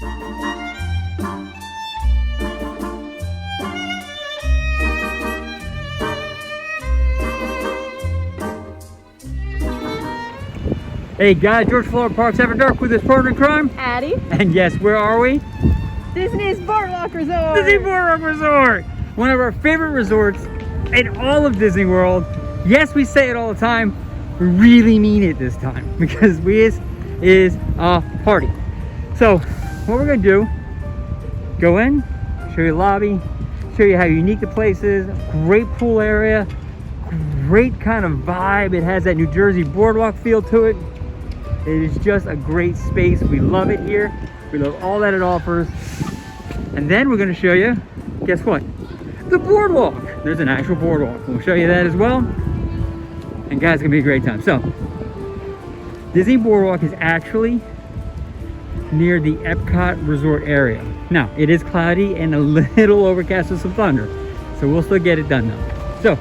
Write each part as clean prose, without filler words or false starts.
Hey guys, George Florida Parks After Dark with his partner in crime, Addie. And yes, where are we? Disney's Boardwalk Resort. Disney Boardwalk Resort! One of our favorite resorts in all of Disney World. Yes, we say it all the time. We really mean it this time because is a party. So, what we're gonna do, go in, show you the lobby, show you how unique the place is, great pool area, great kind of vibe. It has that New Jersey boardwalk feel to it. It is just a great space. We love it here. We love all that it offers. And then we're gonna show you, guess what? The boardwalk. There's an actual boardwalk. We'll show you that as well. And guys, it's gonna be a great time. So, Disney Boardwalk is actually near the Epcot Resort area. Now, it is cloudy and a little overcast with some thunder. So we'll still get it done though. So,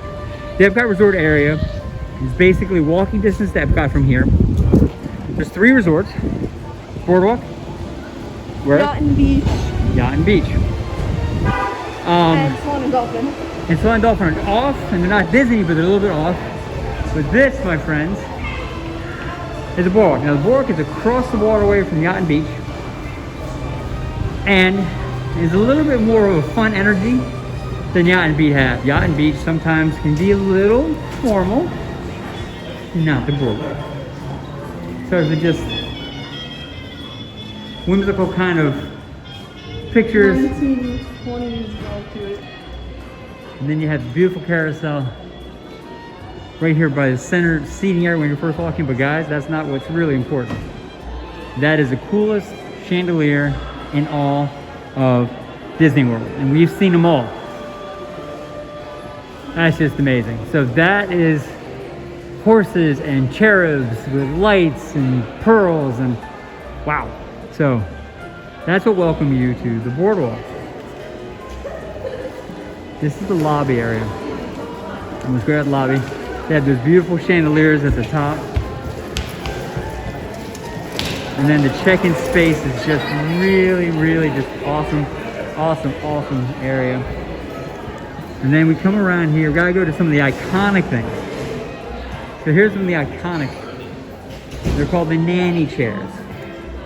the Epcot Resort area is basically walking distance to Epcot from here. There's 3 resorts. Boardwalk. Where? Yacht and Beach. Yacht and Beach. And Swan and Dolphin. And Swan and Dolphin are off, and they're not Disney, but they're a little bit off. But this, my friends, is a Boardwalk. Now the Boardwalk is across the waterway from Yacht and Beach, and is a little bit more of a fun energy than Yacht and Beach have. Yacht and Beach sometimes can be a little formal, not the Boardwalk. So it's just whimsical kind of pictures. 1920s vibe to it. And then you have the beautiful carousel right here by the center seating area when you're first walking. But guys, that's not what's really important. That is the coolest chandelier in all of Disney World. And we've seen them all. That's just amazing. So that is horses and cherubs with lights and pearls and wow. So that's what welcomes you to the boardwalk. This is the lobby area. And let's go at the lobby. They have those beautiful chandeliers at the top. And then the check-in space is just really just awesome area. And then we come around here, we gotta go to some of the iconic things. So here's some of the iconic, they're called the nanny chairs.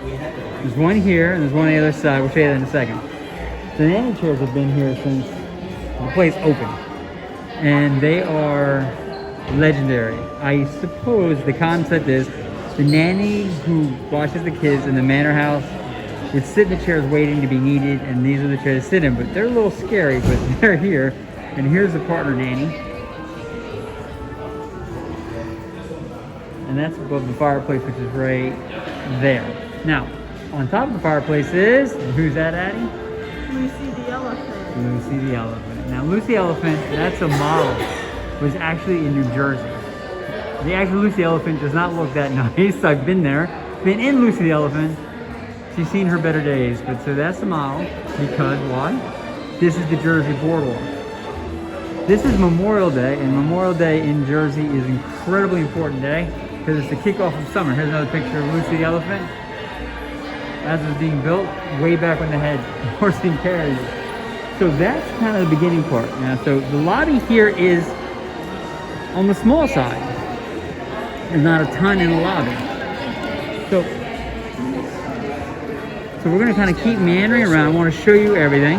There's one here and there's one on the other side. We'll show you that in a second. The nanny chairs have been here since the place opened. And they are legendary. I suppose the concept is the nanny who watches the kids in the manor house would sit in the chairs waiting to be needed, and these are the chairs to sit in. But they're a little scary, but they're here. And here's the partner nanny. And that's above the fireplace, which is right there. Now, on top of the fireplace is, who's that, Addie? Lucy the Elephant. Lucy the Elephant. Now, Lucy the Elephant, that's a model, was actually in New Jersey. The actual Lucy the Elephant does not look that nice. I've been there, been in Lucy the Elephant. She's seen her better days, but so that's the model, because why? This is the Jersey Boardwalk. This is Memorial Day, and Memorial Day in Jersey is an incredibly important day because it's the kickoff of summer. Here's another picture of Lucy the Elephant as it was being built way back when they had horse and carriage. So that's kind of the beginning part. Now, so the lobby here is on the small side. There's not a ton in the lobby. So we're going to kind of keep meandering around. I want to show you everything.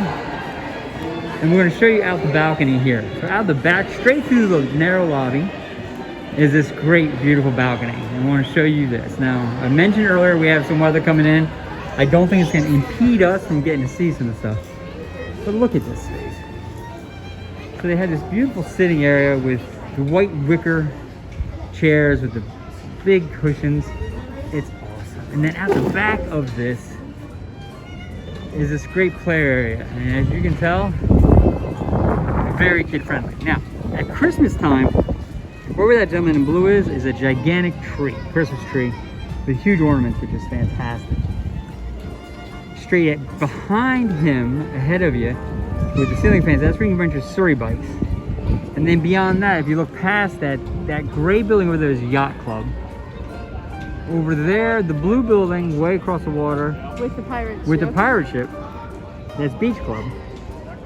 And we're going to show you out the balcony here. So out the back, straight through the narrow lobby, is this great, beautiful balcony. And I want to show you this. Now, I mentioned earlier we have some weather coming in. I don't think it's going to impede us from getting to see some of the stuff. But look at this space. So they have this beautiful sitting area with the white wicker chairs with the big cushions. It's awesome. And then at the back of this is this great play area. And as you can tell, very kid-friendly. Now, at Christmas time, wherever that gentleman in blue is a gigantic tree, Christmas tree, with huge ornaments, which is fantastic. Straight behind him, ahead of you, with the ceiling fans, that's where you can rent your Surrey bikes. And then beyond that, if you look past that gray building over there is Yacht Club. over there, the blue building way across the water With the pirate with the ship. pirate ship, that's Beach Club.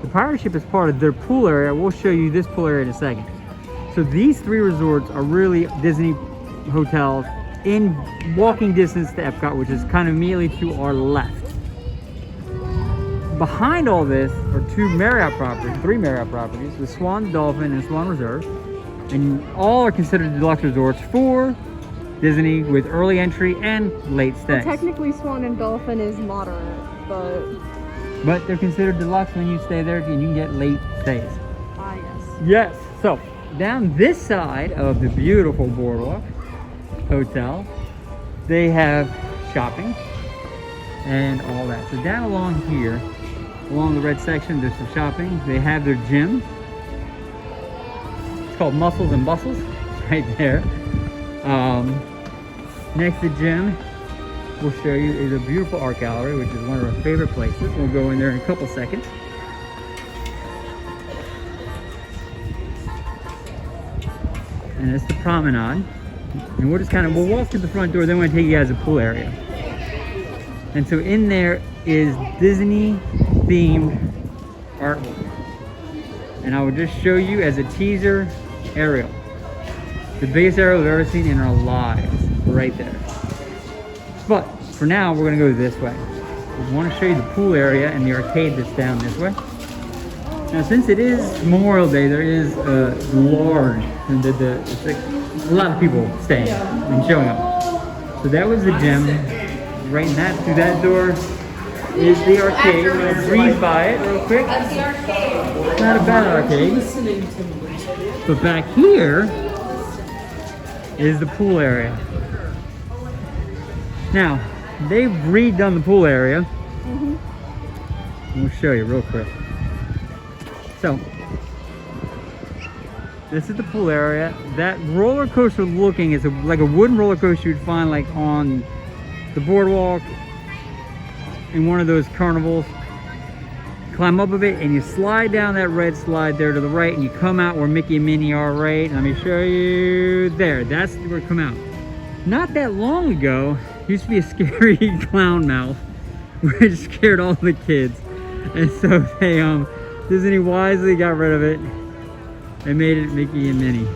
The pirate ship is part of their pool area. We'll show you this pool area in a second. So these three resorts are really Disney hotels in walking distance to Epcot, which is kind of immediately to our left. Behind all this are three Marriott properties, the Swan, Dolphin, and Swan Reserve. And all are considered deluxe resorts for Disney with early entry and late stays. Technically, Swan and Dolphin is moderate, But they're considered deluxe when you stay there and you can get late stays. yes. Yes. So down this side of the beautiful Boardwalk Hotel, they have shopping and all that. So down along here, along the red section, there's some shopping. They have their gym. It's called Muscles and Bustles. It's right there. Next to the gym, we'll show you is a beautiful art gallery, which is one of our favorite places. We'll go in there in a couple seconds. And it's the promenade. And we'll walk to the front door, then we're gonna take you guys to the pool area. And so in there is Disney themed artwork. And I will just show you as a teaser aerial. The biggest aerial we've ever seen in our lives, right there. But for now, we're gonna go this way. We want to show you the pool area and the arcade that's down this way. Now, since it is Memorial Day, there is a large, it's like a lot of people staying and showing up. So that was the gym. Right in through that door is the arcade. We're gonna breeze by it real quick. It's not a bad arcade. But back here is the pool area. Now, they've redone the pool area. We'll show you real quick. So, this is the pool area. That roller coaster looking is like a wooden roller coaster you'd find like on the Boardwalk in one of those carnivals. Climb up a bit and you slide down that red slide there to the right and you come out where Mickey and Minnie are right. Let me show you there. That's where it come out. Not that long ago, used to be a scary clown mouth which scared all the kids. And so they Disney wisely got rid of it and made it Mickey and Minnie.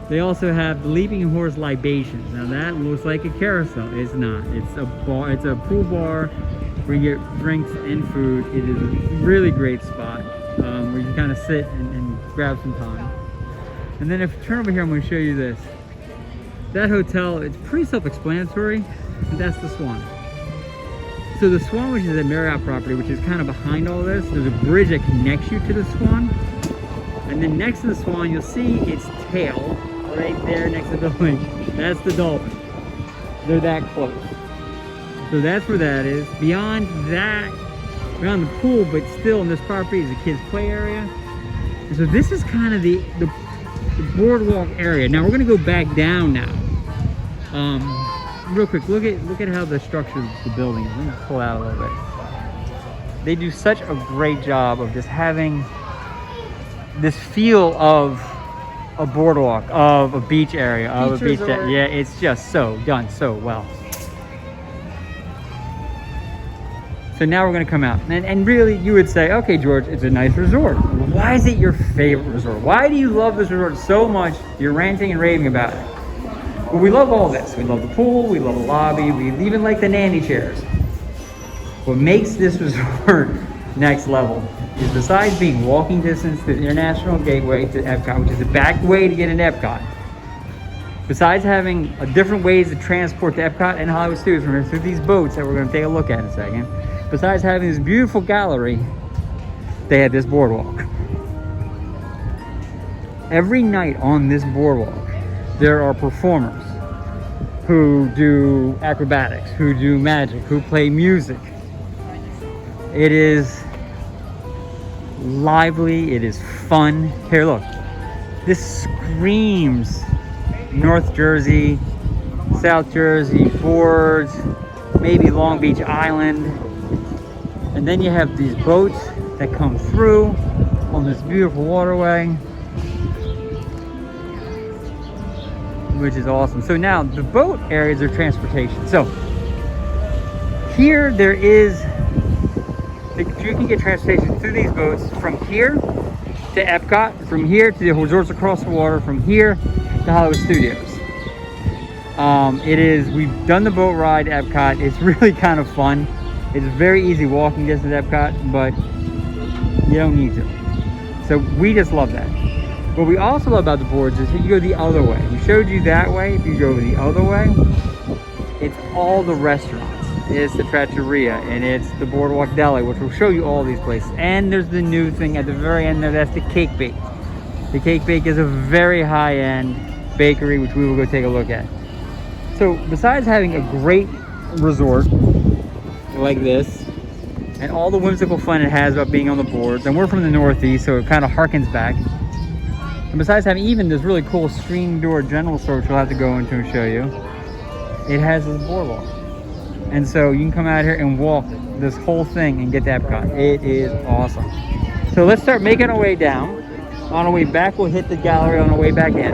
They also have the Leaping Horse Libations. Now that looks like a carousel. It's not. It's a bar. It's a pool bar where you get drinks and food. It is a really great spot where you can kind of sit and grab some time. And then if you turn over here, I'm going to show you this. That hotel, it's pretty self-explanatory. That's the Swan. So the Swan, which is a Marriott property, which is kind of behind all this, there's a bridge that connects you to the Swan. And then next to the Swan, you'll see its tail right there next to the building. That's the Dolphin. They're that close. So that's where that is. Beyond that, beyond the pool, but still in this property is a kids' play area. And so this is kind of the Boardwalk area. Now we're gonna go back down now. Real quick, look at how the structure of the building is. Let me pull out a little bit. They do such a great job of just having this feel of a boardwalk, of a beach area, of a beach. Yeah, it's just so done so well. So now we're gonna come out, and really, you would say, okay, George, it's a nice resort. Why is it your favorite resort? Why do you love this resort so much? You're ranting and raving about it. Well, we love all this. We love the pool. We love the lobby. We even like the nanny chairs. What makes this resort next level is, besides being walking distance to the International Gateway to Epcot, which is the back way to get into Epcot, besides having different ways to transport to Epcot and Hollywood Studios from here through these boats that we're going to take a look at in a second, besides having this beautiful gallery, they had this boardwalk. Every night on this boardwalk, there are performers who do acrobatics, who do magic, who play music. It is lively, it is fun. Here, look. This screams North Jersey, South Jersey, Fords, maybe Long Beach Island. And then you have these boats that come through on this beautiful waterway. which is awesome. So now the boat areas are transportation. So here there is, you can get transportation through these boats from here to Epcot, from here to the resorts across the water, from here to Hollywood Studios. We've done the boat ride at Epcot. It's really kind of fun. It's very easy walking distance at Epcot, but you don't need to. So we just love that. What we also love about the boards is that you go the other way. We showed you that way. If you go the other way, it's all the restaurants. It's the Trattoria and it's the Boardwalk Deli, which will show you all these places. And there's the new thing at the very end there, that's the Cake Bake. The Cake Bake is a very high-end bakery, which we will go take a look at. So besides having a great resort like this, and all the whimsical fun it has about being on the boards, and we're from the Northeast, so it kind of harkens back. And besides having even this really cool screen door general store, which we'll have to go into and show you, it has this boardwalk. And so you can come out here and walk this whole thing and get to Epcot. It is awesome. So let's start making our way down. On our way back, we'll hit the gallery on our way back in.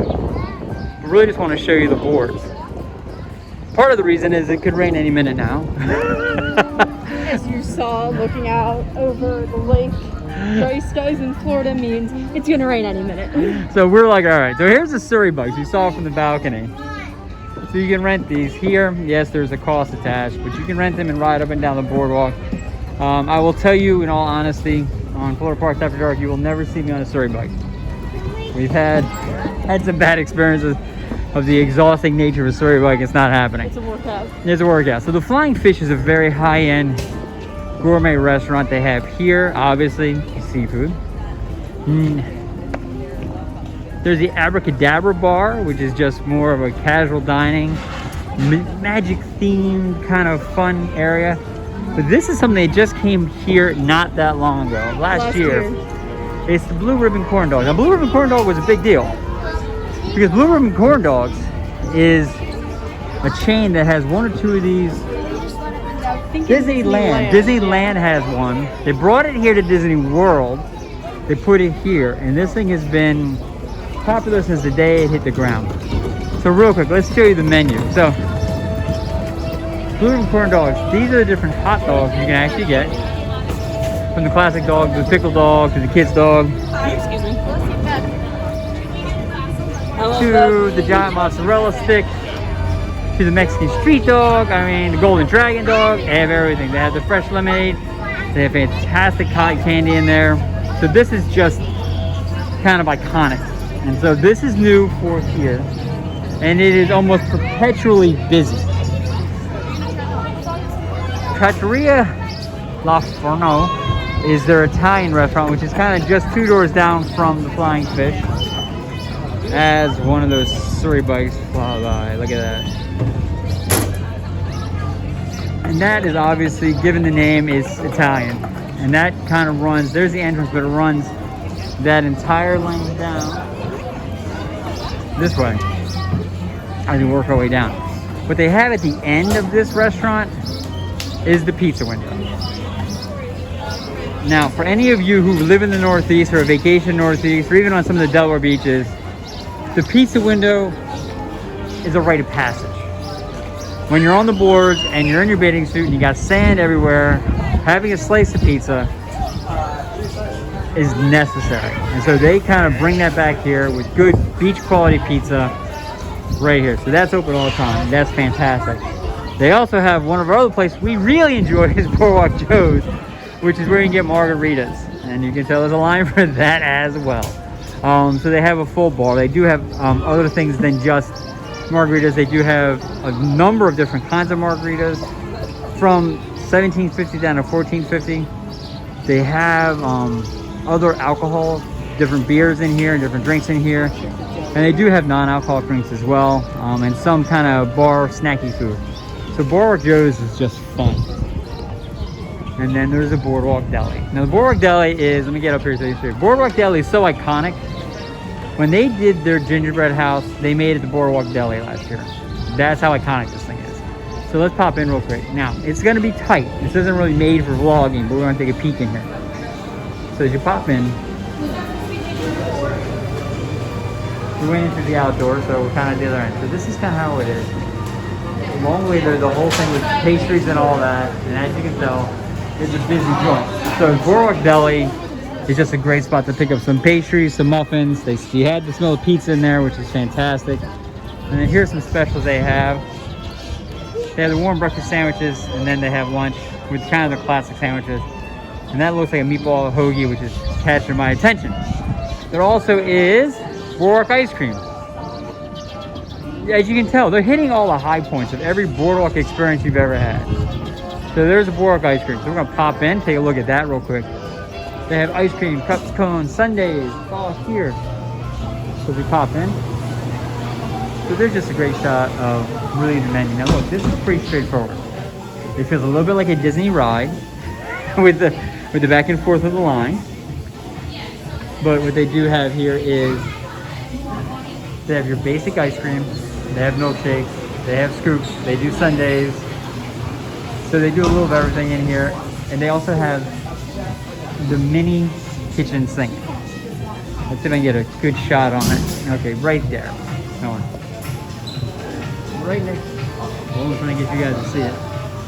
We really just want to show you the boards. Part of the reason is it could rain any minute now. As you saw, looking out over the lake, dry skies in Florida means it's gonna rain any minute. So we're like, all right, so here's the Surrey bugs you saw from the balcony. So you can rent these here. Yes, there's a cost attached, but you can rent them and ride up and down the boardwalk. I will tell you in all honesty, on Florida Parks After Dark, you will never see me on a Surrey bug. We've had some bad experiences of the exhausting nature of a Surrey bug. It's not happening. It's a workout. It's a workout. So the Flying Fish is a very high-end gourmet restaurant they have here. Obviously, seafood. There's the Abracadabra Bar, which is just more of a casual dining, magic-themed kind of fun area. But this is something that just came here not that long ago, last year. It's the Blue Ribbon Corn Dog. Now, Blue Ribbon Corn Dog was a big deal because Blue Ribbon Corn Dogs is a chain that has one or two of these. Disneyland. Disneyland has one. They brought it here to Disney World. They put it here, and this thing has been popular since the day it hit the ground. So real quick, let's show you the menu. So, Blue Ribbon Corn Dogs. These are the different hot dogs you can actually get. From the classic dog to the pickle dog to the kids dog. Excuse me. To the giant mozzarella stick. To the Mexican street dog, I mean the golden dragon dog, they have everything. They have the fresh lemonade, they have fantastic cotton candy in there. So this is just kind of iconic. And so this is new for here. And it is almost perpetually busy. Trattoria La Forno is their Italian restaurant, which is kind of just 2 doors down from the Flying Fish. As one of those Surrey bugs fly by, look at that. And that is obviously, given the name, is Italian. And that kind of runs, there's the entrance, but it runs that entire lane down this way as we work our way down. What they have at the end of this restaurant is the pizza window. Now, for any of you who live in the Northeast or vacation Northeast, or even on some of the Delaware beaches, the pizza window is a rite of passage. When you're on the boards and you're in your bathing suit and you got sand everywhere, having a slice of pizza is necessary. And so they kind of bring that back here with good beach quality pizza right here. So that's open all the time. That's fantastic. They also have one of our other places we really enjoy is Boardwalk Joe's, which is where you can get margaritas. And you can tell there's a line for that as well. So they have a full bar. They do have other things than just margaritas. They do have a number of different kinds of margaritas from $17.50 down to $14.50. They have other alcohol, different beers in here and different drinks in here. And they do have non-alcoholic drinks as well, and some kind of bar snacky food. So Boardwalk Joe's is just fun. And then there's a Boardwalk Deli. Now the Boardwalk Deli is, let me get up here so you see. Boardwalk Deli is so iconic. When they did their gingerbread house, they made it the Boardwalk Deli last year. That's how iconic this thing is. So let's pop in real quick. Now, it's gonna be tight. This isn't really made for vlogging, but we're gonna take a peek in here. So as you pop in, We went into the outdoor, so we're kind of the other end. So this is kind of how it is. Long way there, the whole thing with pastries and all that. And as you can tell, it's a busy joint. So Boardwalk Deli is just a great spot to pick up some pastries, some muffins. You had the smell of pizza in there, which is fantastic. And then here's some specials they have. They have the warm breakfast sandwiches, and then they have lunch with kind of the classic sandwiches. And that looks like a meatball hoagie, which is catching my attention. There also is Boardwalk ice cream. As you can tell, they're hitting all the high points of every Boardwalk experience you've ever had. So there's a Boardwalk ice cream. So we're gonna pop in, take a look at that real quick. They have ice cream, cups, cones, sundaes, all here. So we pop in. So there's just a great shot of really the menu. Now look, this is pretty straightforward. It feels a little bit like a Disney ride with the back and forth of the line. But what they do have here is they have your basic ice cream, they have milkshakes, they have scoops, they do sundaes. So they do a little of everything in here. And they also have the mini kitchen sink. Let's see if I can get a good shot on it. Okay, right there. Come on. Right next. Well, I'm trying to get you guys to see it.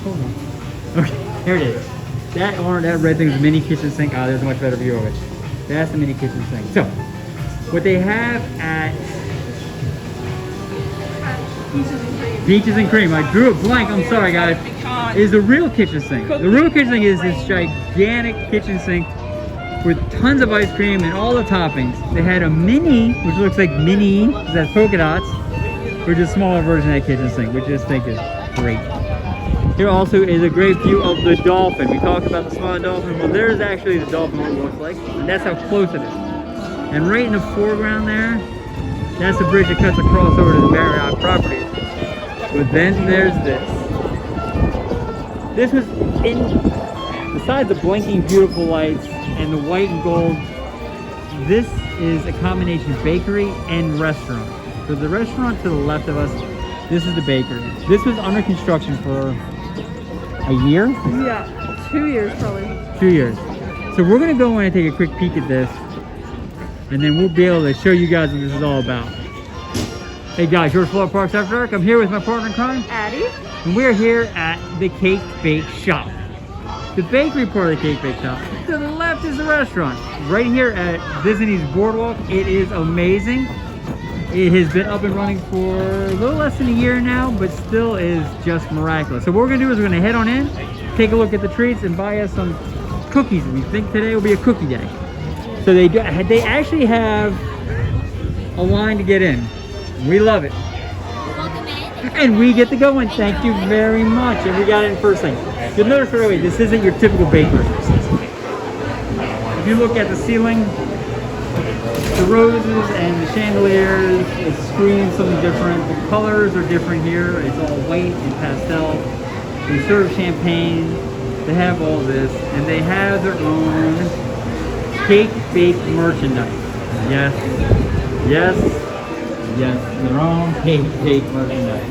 Hold on. Okay, here it is. That red thing is the mini kitchen sink. Ah, there's a much better view of it. That's the mini kitchen sink. So, what they have at Peaches and Cream, I drew a blank, I'm sorry guys, is the real kitchen sink. The real kitchen sink is this gigantic kitchen sink with tons of ice cream and all the toppings. They had a mini, which looks like mini, that's polka dots, which is a smaller version of that kitchen sink, which I just think is great. Here also is a great view of the dolphin. We talked about the smaller dolphin. Well, there's actually the dolphin what it looks like, and that's how close it is. And right in the foreground there, that's the bridge that cuts across over to the Marriott property. But then there's this. This was besides the blinking beautiful lights and the white and gold, this is a combination bakery and restaurant. So the restaurant to the left of us, this is the bakery. This was under construction for a year? Yeah, 2 years probably. 2 years. So we're gonna go in and take a quick peek at this, and then we'll be able to show you guys what this is all about. Hey guys, George Florida Parks After Dark. I'm here with my partner in crime, Addie. and we're here at the Cake Bake Shop. The bakery part of the Cake Bake Shop. To the left is the restaurant. Right here at Disney's Boardwalk. It is amazing. It has been up and running for a little less than a year now, but still is just miraculous. So what we're gonna do is we're gonna head on in, take a look at the treats, and buy us some cookies. We think today will be a cookie day. So they actually have a line to get in. We love it. And we get to go in. Thank you very much. And we got in first thing. You'll notice right away, this isn't your typical bakery. If you look at the ceiling, the roses and the chandeliers, it screams something different. The colors are different here. It's all white and pastel. They serve champagne. They have all this. And they have their own cake bake merchandise. Yes. Yes. Yes. Their own cake bake merchandise,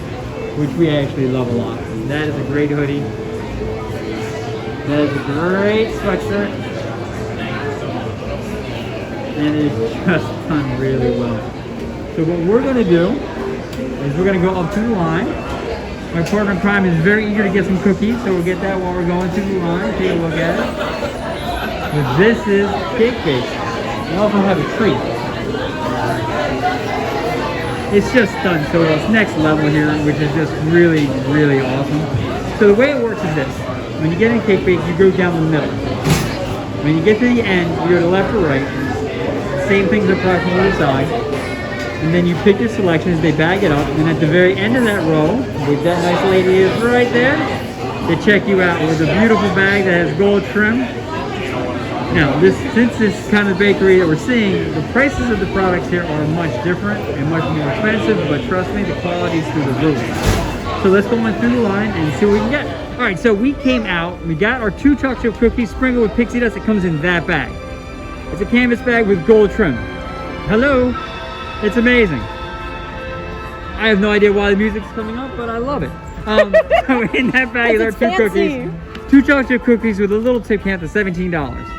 which we actually love a lot. That is a great hoodie. That is a great sweatshirt. And it's just done really well. So what we're going to do is we're going to go up to the line. My partner in crime is very eager to get some cookies, so we'll get that while we're going to the line. Take a look at it. But this is Cake Bake. We also have a treat. It's just done so well. It's next level here, which is just really, really awesome. So the way it works is this. When you get in Cake Bake, you go down the middle. When you get to the end, you go to left or right. Same things apply from the other side. And then you pick your selections, they bag it up, and at the very end of that row, with that nice lady is right there, they check you out with a beautiful bag that has gold trim. Now, since this kind of bakery that we're seeing, the prices of the products here are much different and much more expensive, but trust me, the quality is through the roof. So let's go on through the line and see what we can get. All right, so we came out, we got our 2 chocolate chip cookies sprinkled with pixie dust. It comes in that bag. It's a canvas bag with gold trim. Hello, it's amazing. I have no idea why the music's coming up, but I love it. So in that bag there are 2 cookies. 2 chocolate chip cookies with a little tip count to $17.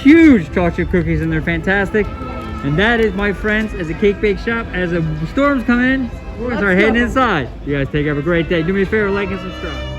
Huge chocolate chip cookies, and they're fantastic. And that is, my friends, as a cake bake shop. As the storms come in, we're gonna start heading inside. You guys take have a great day. Do me a favor, like and subscribe.